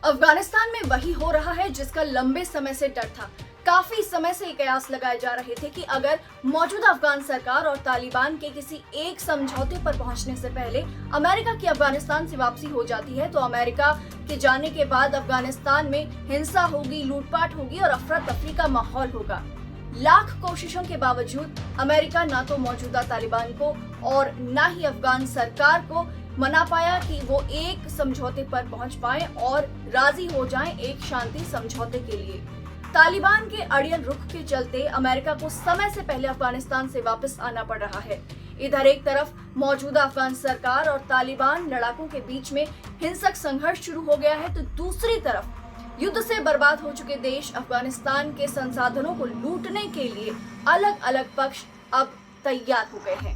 अफगानिस्तान में वही हो रहा है जिसका लंबे समय से डर था। काफी समय से कयास लगाए जा रहे थे कि अगर मौजूदा अफगान सरकार और तालिबान के किसी एक समझौते पर पहुंचने से पहले अमेरिका की अफगानिस्तान से वापसी हो जाती है तो अमेरिका के जाने के बाद अफगानिस्तान में हिंसा होगी, लूटपाट होगी और अफरा तफरी का माहौल होगा। लाख कोशिशों के बावजूद अमेरिका ना तो मौजूदा तालिबान को और न ही अफगान सरकार को मना पाया कि वो एक समझौते पर पहुंच पाए और राजी हो जाएं एक शांति समझौते के लिए। तालिबान के अड़ियल रुख के चलते अमेरिका को समय से पहले अफगानिस्तान से वापस आना पड़ रहा है। इधर एक तरफ मौजूदा अफगान सरकार और तालिबान लड़ाकों के बीच में हिंसक संघर्ष शुरू हो गया है, तो दूसरी तरफ युद्ध से बर्बाद हो चुके देश अफगानिस्तान के संसाधनों को लूटने के लिए अलग अलग पक्ष अब तैयार हो गए हैं।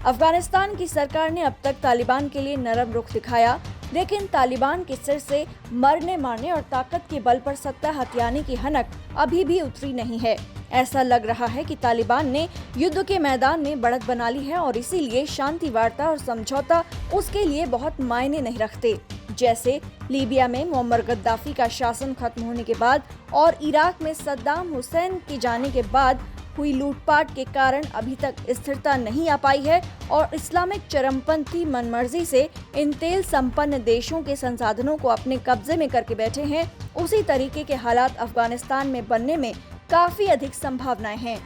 अफगानिस्तान की सरकार ने अब तक तालिबान के लिए नरम रुख दिखाया, लेकिन तालिबान के सिर से मरने मारने और ताकत के बल पर सत्ता हथियाने की हनक अभी भी उतरी नहीं है। ऐसा लग रहा है कि तालिबान ने युद्ध के मैदान में बढ़त बना ली है और इसीलिए शांति वार्ता और समझौता उसके लिए बहुत मायने नहीं रखते। जैसे लीबिया में मुअम्मर गद्दाफी का शासन खत्म होने के बाद और इराक में सद्दाम हुसैन के जाने के बाद हुई लूटपाट के कारण अभी तक स्थिरता नहीं आ पाई है और इस्लामिक चरमपंथी मनमर्जी से इन तेल संपन्न देशों के संसाधनों को अपने कब्जे में करके बैठे हैं। उसी तरीके के हालात अफगानिस्तान में बनने में काफी अधिक संभावनाएं हैं।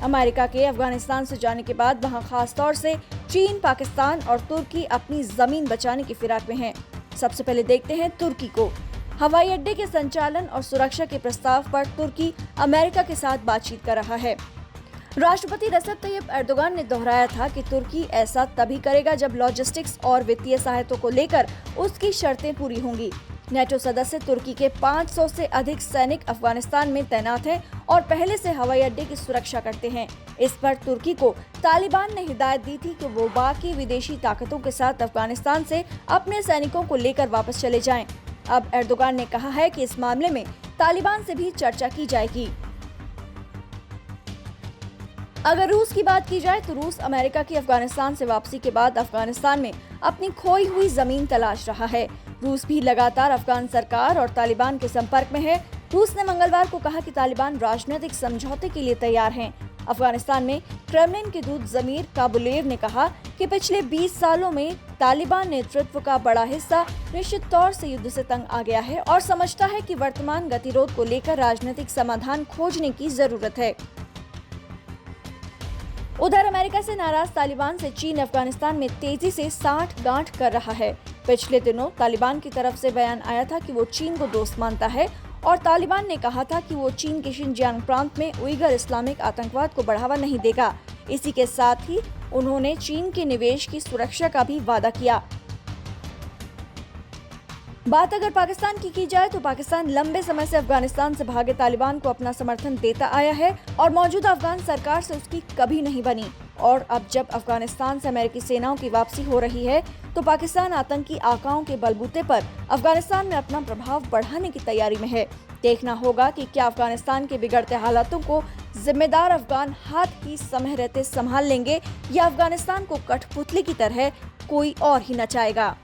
अमेरिका के अफगानिस्तान से जाने के बाद वहां खास तौर से चीन, पाकिस्तान और तुर्की अपनी जमीन बचाने की फिराक में हैं। सबसे पहले देखते हैं तुर्की को। हवाई अड्डे के संचालन और सुरक्षा के प्रस्ताव पर तुर्की अमेरिका के साथ बातचीत कर रहा है। राष्ट्रपति रेसेप तैयब एर्दोगान ने दोहराया था कि तुर्की ऐसा तभी करेगा जब लॉजिस्टिक्स और वित्तीय सहायता को लेकर उसकी शर्तें पूरी होंगी। नेटो सदस्य तुर्की के 500 से अधिक सैनिक अफगानिस्तान में तैनात हैं और पहले से हवाई अड्डे की सुरक्षा करते हैं। इस पर तुर्की को तालिबान ने हिदायत दी थी कि वो बाकी विदेशी ताकतों के साथ अफगानिस्तान से अपने सैनिकों को लेकर वापस चले जाएं। अब एर्दोगान ने कहा है कि इस मामले में तालिबान से भी चर्चा की जाएगी। अगर रूस की बात की जाए तो रूस अमेरिका की अफगानिस्तान से वापसी के बाद अफगानिस्तान में अपनी खोई हुई जमीन तलाश रहा है। रूस भी लगातार अफगान सरकार और तालिबान के संपर्क में है। रूस ने मंगलवार को कहा कि तालिबान राजनीतिक समझौते के लिए तैयार हैं। अफगानिस्तान में क्रेमलिन के दूत जमीर काबुलेव ने कहा कि पिछले 20 सालों में तालिबान नेतृत्व का बड़ा हिस्सा निश्चित तौर से युद्ध से तंग आ गया है और समझता है कि वर्तमान गतिरोध को लेकर राजनीतिक समाधान खोजने की जरूरत है। उधर अमेरिका से नाराज तालिबान से चीन अफगानिस्तान में तेजी से साठगांठ कर रहा है। पिछले दिनों तालिबान की तरफ से बयान आया था कि वो चीन को दोस्त मानता है और तालिबान ने कहा था कि वो चीन के शिनजियांग प्रांत में उइगर इस्लामिक आतंकवाद को बढ़ावा नहीं देगा। इसी के साथ ही उन्होंने चीन के निवेश की सुरक्षा का भी वादा किया। बात अगर पाकिस्तान की जाए तो पाकिस्तान लंबे समय से अफगानिस्तान से भागे तालिबान को अपना समर्थन देता आया है और मौजूदा अफगान सरकार से उसकी कभी नहीं बनी। और अब जब अफगानिस्तान से अमेरिकी सेनाओं की वापसी हो रही है तो पाकिस्तान आतंकी आकाओं के बलबूते पर अफगानिस्तान में अपना प्रभाव बढ़ाने की तैयारी में है। देखना होगा कि क्या अफगानिस्तान के बिगड़ते हालातों को जिम्मेदार अफगान हाथ ही समय रहते संभाल लेंगे या अफगानिस्तान को कठपुतली की तरह कोई और ही नचाएगा।